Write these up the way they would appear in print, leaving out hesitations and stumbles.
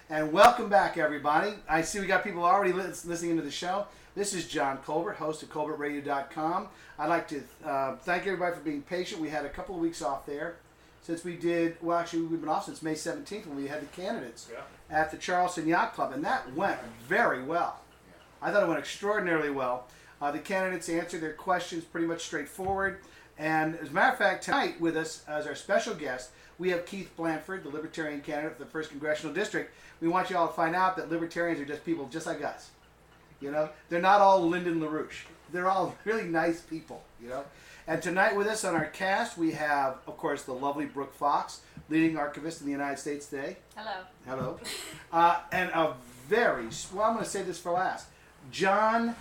And welcome back, everybody. I see we got people already listening into the show. This is John Colbert, host of ColbertRadio.com. I'd like to thank everybody for being patient. We had a couple of weeks off there since we did, well, actually, we've been off since May 17th when we had the candidates at the Charleston Yacht Club, and that went very well. I thought it went extraordinarily well. The candidates answered their questions pretty much straightforward. And as a matter of fact, tonight with us as our special guest, we have Keith Blandford, the Libertarian candidate for the 1st Congressional District. We want you all to find out that Libertarians are just people just like us. You know, they're not all Lyndon LaRouche. They're all really nice people, you know. And tonight with us on our cast, we have, of course, the lovely Brooke Fox, leading archivist in the United States today. Hello. Hello. And a very, well, I'm going to say this for last, John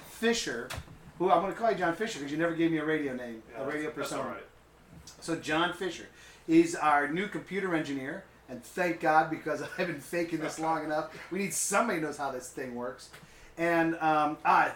Fisher, who I'm going to call you John Fisher because you never gave me a radio name, a radio persona. That's all right. So John Fisher. He's our new computer engineer, and thank God because I've been faking this long enough. We need somebody who knows how this thing works. And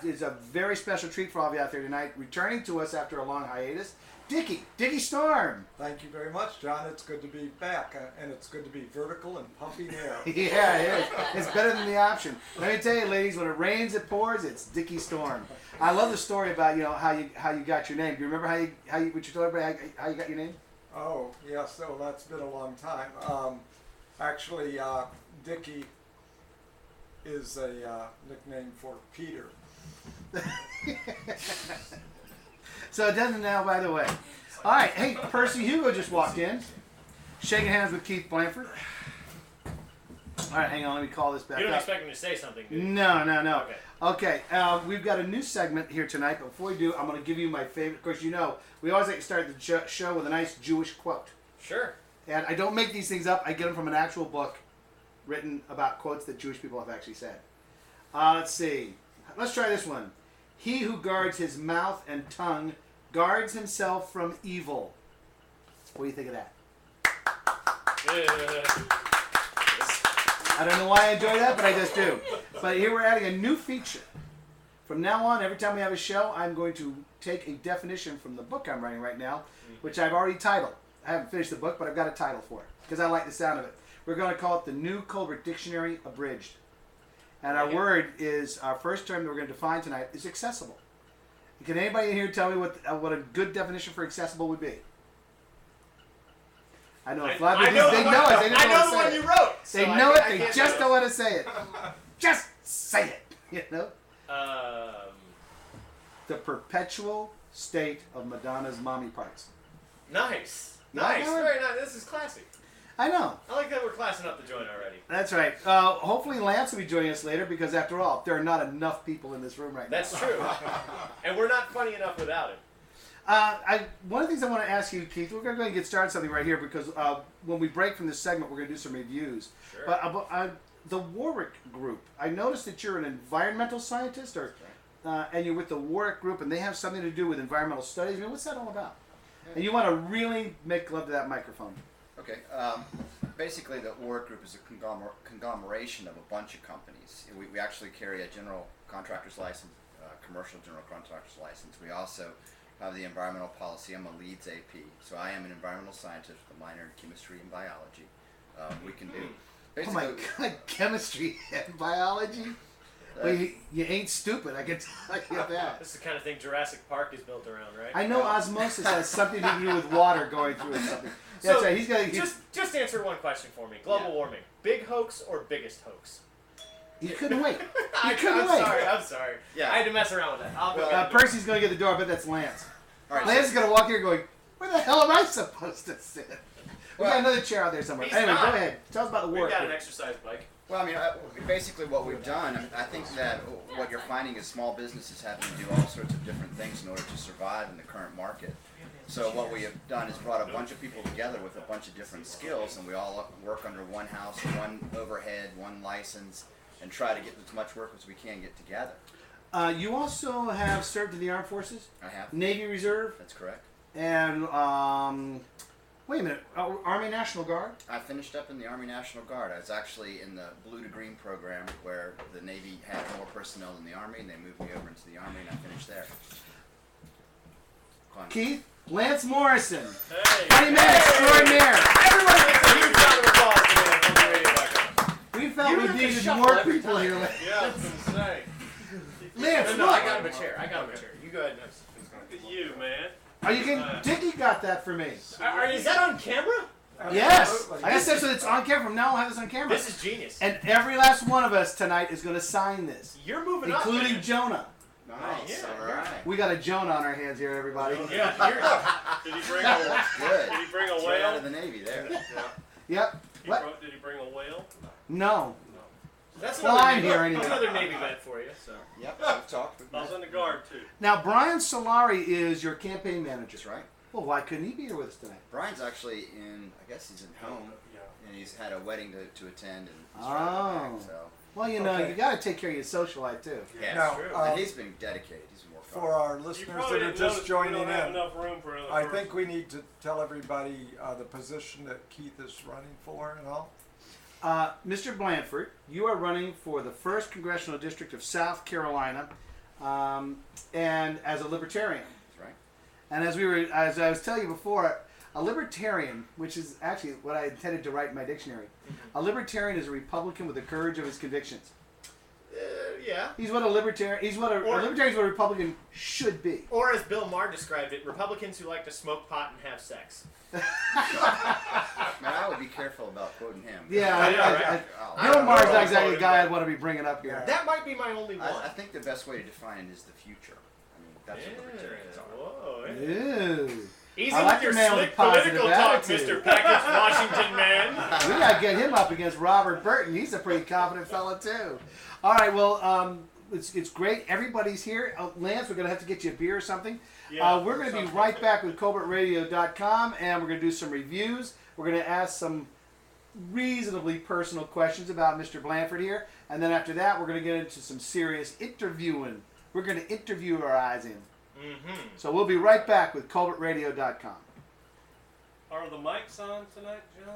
it's a very special treat for all of you out there tonight. Returning to us after a long hiatus, Dickie Storm. Thank you very much, John. It's good to be back, and it's good to be vertical and pumping air. Yeah, it is. It's better than the option. Let me tell you, ladies, when it rains, it pours. It's Dickie Storm. I love the story about how you got your name. Do you remember how you what you told everybody how you got your name? Oh, yes. So that's been a long time. Actually, Dickie is a nickname for Peter. So it doesn't now, by the way. All right. Hey, Percy Hugo just walked in. Shaking hands with Keith Blandford. All right, hang on. Let me call this back You don't up. expect me to say something, do you? No. Okay. We've got a new segment here tonight, but before we do, I'm going to give you my favorite. Of course, you know, we always like to start the show with a nice Jewish quote. Sure. And I don't make these things up. I get them from an actual book written about quotes that Jewish people have actually said. Let's see. Let's try this one. He who guards his mouth and tongue guards himself from evil. What do you think of that? I don't know why I enjoy that, but I just do. But here we're adding a new feature. From now on, every time we have a show, I'm going to take a definition from the book I'm writing right now, which I've already titled. I haven't finished the book, but I've got a title for it, because I like the sound of it. We're going to call it the New Colbert Dictionary Abridged. And our word is, our first term that we're going to define tonight is accessible. Can anybody in here tell me what a good definition for accessible would be? I know. I know the one you wrote. They know it. They just don't want to say it. Just say it. You know. The perpetual state of Madonna's mommy parts. Nice. Nice. Very nice. This is classy. I know. I like that we're classing up the joint already. That's right. Hopefully Lance will be joining us later because, after all, there are not enough people in this room right now. That's true. And we're not funny enough without him. One of the things I want to ask you, Keith, we're going to go and get started something right here because when we break from this segment, we're going to do some reviews. Sure. But the Warwick Group, I noticed that you're an environmental scientist, and you're with the Warwick Group, and they have something to do with environmental studies. I mean, what's that all about? Yeah. And you want to really make love to that microphone. Okay. Basically, the Warwick Group is a conglomeration of a bunch of companies. We actually carry a general contractor's license, commercial general contractor's license. We also have the environmental policy. I'm a Leeds AP, so I am an environmental scientist with a minor in chemistry and biology. We can do basically. Oh my God, chemistry and biology? Well, you ain't stupid, I can tell you that. This is the kind of thing Jurassic Park is built around, right? I know osmosis has something to do with water going through it. Something. So That's right. Just answer one question for me. Global warming, big hoax or biggest hoax? You couldn't wait. I'm sorry. Yeah. I had to mess around with that. I'll go. Percy's going to get the door, but that's Lance. All right, Lance is going to walk here going, where the hell am I supposed to sit? We got another chair out there somewhere. He's Anyway, not. go ahead. Tell us about the war. We've got an exercise bike. Well, I mean, basically what we've done, I think that what you're finding is small businesses having to do all sorts of different things in order to survive in the current market. So what we have done is brought a bunch of people together with a bunch of different skills, and we all work under one house, one overhead, one license, and try to get as much work as we can get together. You also have served in the Armed Forces? I have. Navy Reserve? That's correct. And, wait a minute, Army National Guard? I finished up in the Army National Guard. I was actually in the Blue to Green program where the Navy had more personnel than the Army, and they moved me over into the Army, and I finished there. Keith? Lance Morrison. Hey. Man extraordinaire. Everyone gets a huge round of applause today on ColbertRadio.com. We've what we have to need is shuffle more every people time. here. Yeah, I was gonna say. Lance, No, look. I got him a chair. I got him a chair. You go ahead. Look at you, man. Are you getting? Dickie got that for me. Is that on camera? Yes. Absolutely. I guess that's so it's on camera. From now on, we'll have this on camera. This is genius. And every last one of us tonight is going to sign this, You're moving up, including man. Jonah. Nice. Yeah. All right. We got a Jonah on our hands here, everybody. Yeah, Did he bring That's good. Did he bring a Straight out of whale? the Navy there. Yep. What? Did he bring a whale? No. that's Well, another I'm Navy, here anyway. That's another Navy vet for you. So. Yep. We've talked with I was on the guard too. Now, Brian Solari is your campaign manager. That's right. Well, why couldn't he be here with us tonight? Brian's actually in. I guess he's at home, and he's had a wedding to attend, and he's Oh. driving back. So Well, you know, Okay. you got to take care of your social life too. yeah, Now, true. and he's been dedicated. He's been working For our You listeners probably that are didn't just notice joining we don't have in, enough room for another I person. think we need to tell everybody the position that Keith is running for and all. Mr. Blandford, you are running for the 1st Congressional District of South Carolina, and as a libertarian. That's right. And as I was telling you before, a libertarian, which is actually what I intended to write in my dictionary, a libertarian is a Republican with the courage of his convictions. Yeah. He's what a libertarian. He's what a libertarian is what a Republican should be. Or as Bill Maher described it, Republicans who like to smoke pot and have sex. Man, I would be careful about quoting him. Yeah, I Bill don't Maher's know. not exactly the guy I'd want to be bringing up here. That might be my only one. I think the best way to define it is the future. I mean, that's what libertarians are. Whoa. Ew. Easy I like with your the man with slick a positive political talk, attitude. Mr. Package Washington man. We gotta get him up against Robert Burton. He's a pretty confident fella too. All right, well, it's great. Everybody's here. Lance, we're gonna have to get you a beer or something. Yeah, We're gonna be right back with CobertRadio.com, and we're gonna do some reviews. We're gonna ask some reasonably personal questions about Mr. Blandford here, and then after that, we're gonna get into some serious interviewing. We're gonna interview our eyes in. Mm-hmm. So we'll be right back with CobertRadio.com. Are the mics on tonight, John?